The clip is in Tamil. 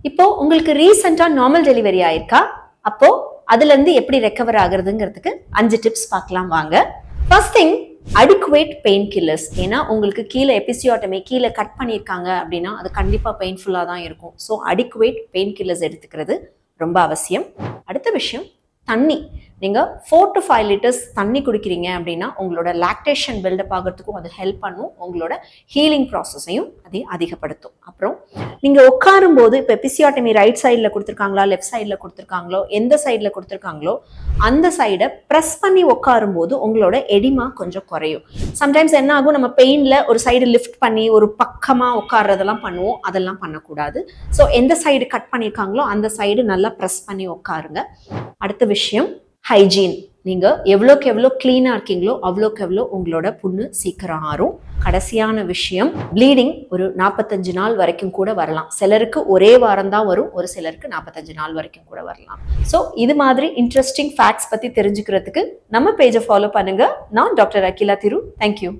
இப்போ உங்களுக்கு ரீசெண்டா நார்மல் டெலிவரி ஆயிருக்கா? அப்போ அதுல இருந்து எப்படி ரெக்கவர் ஆகுறதுங்கிறதுக்கு 5 டிப்ஸ் பார்க்கலாம் வாங்க. First thing, adequate pain killers. ஏன்னா உங்களுக்கு கீழே எபிசியோட்டமி கீழே கட் பண்ணியிருக்காங்க அப்படின்னா அது கண்டிப்பா பெயின்ஃபுல்லா தான் இருக்கும். ஸோ அடிக்குவேட் பெயின் கில்லர்ஸ் எடுத்துக்கிறது ரொம்ப அவசியம். அடுத்த விஷயம், தண்ணி. நீங்க 4 to 5 லிட்டர்ஸ் தண்ணி குடிக்கிறீங்க அப்படின்னா உங்களோட லாக்டேஷன் பில்டப் ஆகிறதுக்கும் அது ஹெல்ப் பண்ணும். உங்களோட ஹீலிங் ப்ராசஸையும் அதை அதிகப்படுத்தும். அப்புறம் நீங்க உட்காரும் போது இப்போ எபிசியோட்டமி ரைட் சைடில் கொடுத்துருக்காங்களா லெஃப்ட் சைடில் கொடுத்துருக்காங்களோ எந்த சைடில் கொடுத்துருக்காங்களோ அந்த சைடை ப்ரெஸ் பண்ணி உட்காரும் போது உங்களோட எடிமா கொஞ்சம் குறையும். சம்டைம்ஸ் என்ன ஆகும், நம்ம பெயின்ல ஒரு சைடு லிஃப்ட் பண்ணி ஒரு பக்கமா உட்கார்றதெல்லாம் பண்ணுவோம். அதெல்லாம் பண்ணக்கூடாது. ஸோ எந்த சைடு கட் பண்ணியிருக்காங்களோ அந்த சைடு நல்லா ப்ரெஸ் பண்ணி உட்காருங்க. அடுத்த விஷயம், ஹைஜீன். நீங்க எவ்வளோக்கு எவ்வளோ கிளீனா இருக்கீங்களோ அவ்வளோக்கு எவ்வளோ உங்களோட புண்ணு சீக்கிரம் ஆறும். கடைசியான விஷயம், ப்ளீடிங் ஒரு 45 நாள் வரைக்கும் கூட வரலாம். சிலருக்கு ஒரே வாரம் தான் வரும், ஒரு சிலருக்கு 45 நாள் வரைக்கும் கூட வரலாம். ஸோ இது மாதிரி இன்ட்ரெஸ்டிங் ஃபேக்ட்ஸ் பத்தி தெரிஞ்சுக்கிறதுக்கு நம்ம பேஜை ஃபாலோ பண்ணுங்க. நான் டாக்டர் அகிலா திரு. தேங்க்யூ.